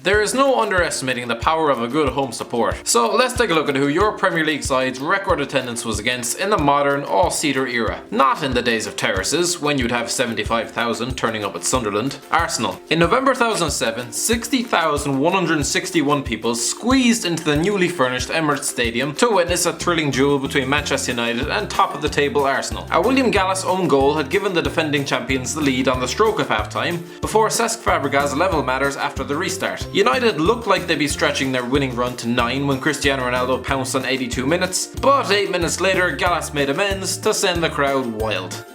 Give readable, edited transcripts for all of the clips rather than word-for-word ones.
There is no underestimating the power of a good home support. So let's take a look at who your Premier League side's record attendance was against in the modern all-seater era. Not in the days of terraces, when you'd have 75,000 turning up at Sunderland. Arsenal. In November 2007, 60,161 people squeezed into the newly furnished Emirates Stadium to witness a thrilling duel between Manchester United and top-of-the-table Arsenal. A William Gallas own goal had given the defending champions the lead on the stroke of half-time, before Cesc Fabregas leveled matters after the restart. United looked like they'd be stretching their winning run to 9 when Cristiano Ronaldo pounced on 82 minutes, but 8 minutes later Gallas made amends to send the crowd wild.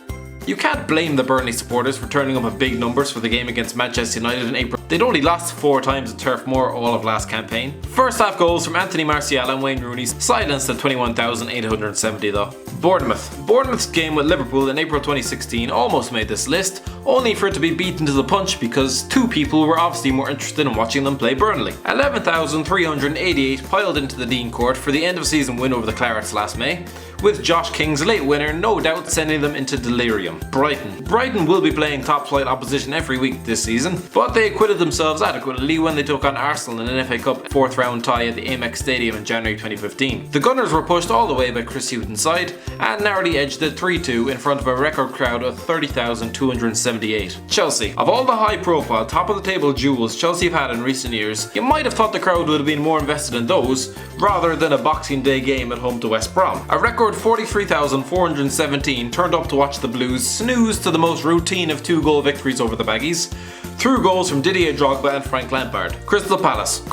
You can't blame the Burnley supporters for turning up in big numbers for the game against Manchester United in April. They'd only lost 4 times at Turf Moor all of last campaign. First half goals from Anthony Martial and Wayne Rooney silenced at 21,870 though. Bournemouth's game with Liverpool in April 2016 almost made this list, only for it to be beaten to the punch because 2 people were obviously more interested in watching them play Burnley. 11,388 piled into the Dean Court for the end of season win over the Clarets last May, with Josh King's late winner no doubt sending them into delirium. Brighton will be playing top flight opposition every week this season, but they acquitted themselves adequately when they took on Arsenal in an FA Cup 4th round tie at the Amex Stadium in January 2015. The Gunners were pushed all the way by Chris Hughton's side and narrowly edged it 3-2 in front of a record crowd of 30,278. Chelsea. Of all the high profile top of the table duels Chelsea have had in recent years, you might have thought the crowd would have been more invested in those rather than a Boxing Day game at home to West Brom. A record 43,417 turned up to watch the Blues snooze to the most routine of 2-goal victories over the Baggies, through goals from Didier Drogba and Frank Lampard. Crystal Palace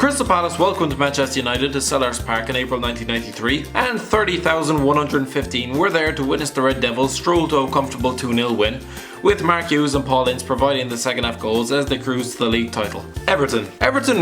welcomed Manchester United to Selhurst Park in April 1993, and 30,115 were there to witness the Red Devils stroll to a comfortable 2-0 win, with Mark Hughes and Paul Ince providing the second half goals as they cruised to the league title. Everton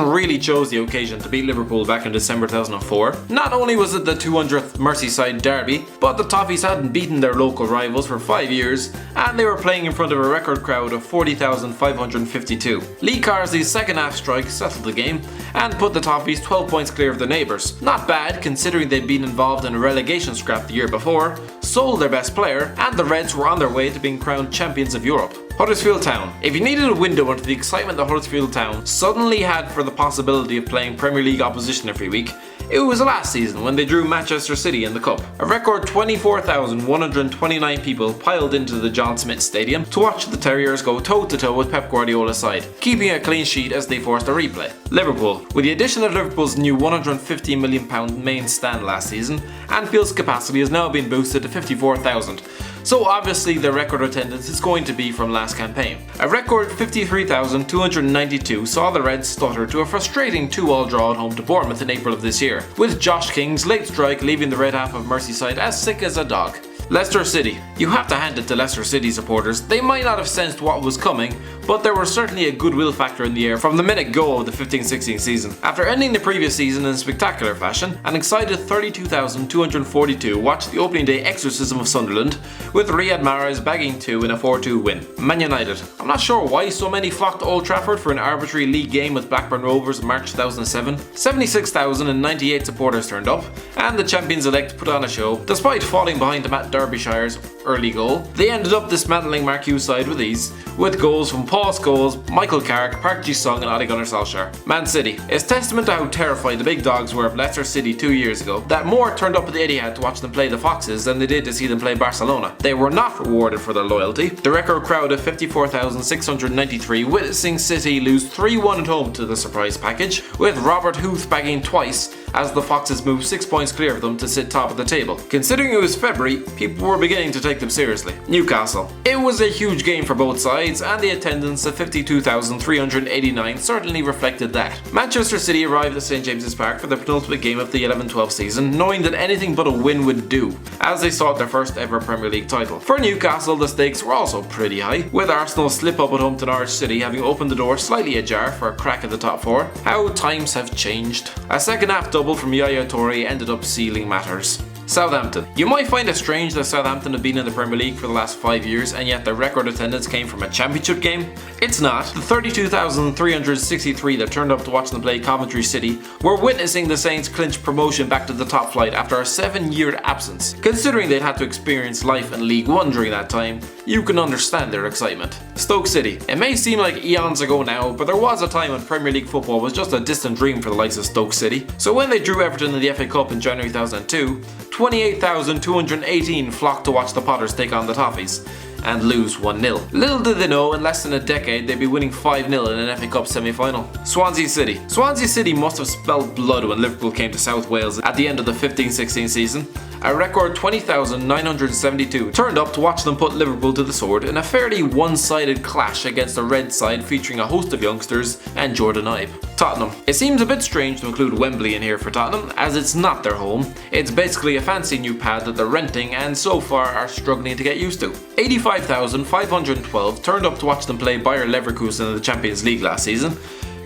really chose the occasion to beat Liverpool back in December 2004. Not only was it the 200th Merseyside derby, but the Toffees hadn't beaten their local rivals for 5 years, and they were playing in front of a record crowd of 40,552. Lee Carsley's second half strike settled the game and put the Toffees 12 points clear of their neighbours. Not bad considering they'd been involved in a relegation scrap the year before, sold their best player, and the Reds were on their way to being crowned champions of Europe. Huddersfield Town. If you needed a window into the excitement that Huddersfield Town suddenly had for the possibility of playing Premier League opposition every week, it was last season when they drew Manchester City in the Cup. A record 24,129 people piled into the John Smith Stadium to watch the Terriers go toe-to-toe with Pep Guardiola's side, keeping a clean sheet as they forced a replay. Liverpool. With the addition of Liverpool's new £150 million main stand last season, Anfield's capacity has now been boosted to 54,000. So obviously the record attendance is going to be from last campaign. A record 53,292 saw the Reds stutter to a frustrating 2-2 draw at home to Bournemouth in April of this year, with Josh King's late strike leaving the red half of Merseyside as sick as a dog. Leicester City. You have to hand it to Leicester City supporters. They might not have sensed what was coming, but there was certainly a goodwill factor in the air from the minute go of the 15-16 season. After ending the previous season in spectacular fashion, an excited 32,242 watched the opening day exorcism of Sunderland, with Riyad Mahrez bagging 2 in a 4-2 win. Man United. I'm not sure why so many flocked to Old Trafford for an arbitrary league game with Blackburn Rovers in March 2007. 76,098 supporters turned up, and the champions-elect put on a show. Despite falling behind to Matt Derbyshire's early goal, they ended up dismantling Mark Hughes' side with ease, with goals from Paul Scholes, Michael Carrick, Park Ji-sung and Ole Gunnar Solskjaer. Man City. It's testament to how terrified the big dogs were of Leicester City 2 years ago that more turned up at the Etihad to watch them play the Foxes than they did to see them play Barcelona. They were not rewarded for their loyalty. The record crowd of 54,693 witnessing City lose 3-1 at home to the surprise package, with Robert Huth bagging twice as the Foxes moved 6 points clear of them to sit top of the table. Considering it was February, people were beginning to take them seriously. Newcastle. It was a huge game for both sides, and the attendance of 52,389 certainly reflected that. Manchester City arrived at St James's Park for the penultimate game of the 11-12 season, knowing that anything but a win would do, as they sought their first ever Premier League title. For Newcastle, the stakes were also pretty high, with Arsenal's slip up at home to Norwich City having opened the door slightly ajar for a crack at the top 4. How times have changed. A second half double from Yaya Toure ended up sealing matters. Southampton. You might find it strange that Southampton have been in the Premier League for the last 5 years and yet their record attendance came from a championship game. It's not. The 32,363 that turned up to watch them play Coventry City were witnessing the Saints clinch promotion back to the top flight after a 7-year absence. Considering they'd had to experience life in League One during that time, you can understand their excitement. Stoke City. It may seem like eons ago now, but there was a time when Premier League football was just a distant dream for the likes of Stoke City. So when they drew Everton in the FA Cup in January 2002, 28,218 flocked to watch the Potters take on the Toffees and lose 1-0. Little did they know, in less than a decade they'd be winning 5-0 in an FA Cup semi-final. Swansea City. Swansea City must have spelled blood when Liverpool came to South Wales at the end of the 15-16 season. A record 20,972 turned up to watch them put Liverpool to the sword in a fairly one-sided clash against a red side featuring a host of youngsters and Jordan Ibe. Tottenham. It seems a bit strange to include Wembley in here for Tottenham, as it's not their home. It's basically a fancy new pad that they're renting and so far are struggling to get used to. 85,512 turned up to watch them play Bayer Leverkusen in the Champions League last season.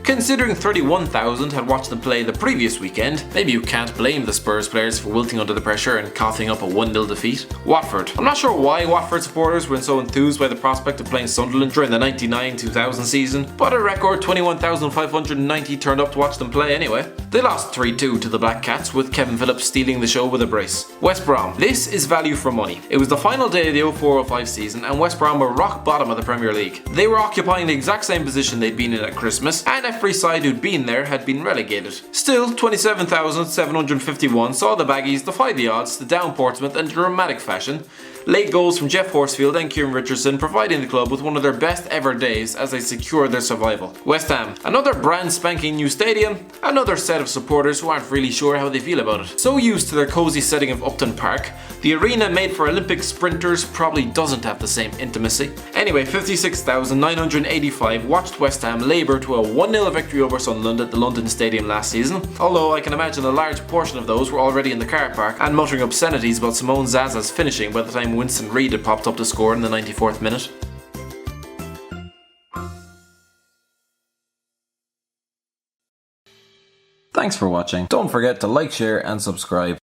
Considering 31,000 had watched them play the previous weekend, maybe you can't blame the Spurs players for wilting under the pressure and coughing up a 1-0 defeat. Watford. I'm not sure why Watford supporters were so enthused by the prospect of playing Sunderland during the 99-2000 season, but a record 21,590 turned up to watch them play anyway. They lost 3-2 to the Black Cats, with Kevin Phillips stealing the show with a brace. West Brom. This is value for money. It was the final day of the 04-05 season and West Brom were rock bottom of the Premier League. They were occupying the exact same position they'd been in at Christmas, and every side who'd been there had been relegated. Still, 27,751 saw the Baggies defy the odds to down Portsmouth in dramatic fashion. Late goals from Jeff Horsfield and Kieran Richardson providing the club with one of their best ever days as they secured their survival. West Ham. Another brand spanking new stadium, another set of supporters who aren't really sure how they feel about it. So used to their cosy setting of Upton Park, the arena made for Olympic sprinters probably doesn't have the same intimacy. Anyway, 56,985 watched West Ham labour to a 1-0 victory over Sunderland at the London Stadium last season, although I can imagine a large portion of those were already in the car park and muttering obscenities about Simone Zaza's finishing by the time Winston Reid had popped up to score in the 94th minute. Thanks for watching. Don't forget to like, share and subscribe.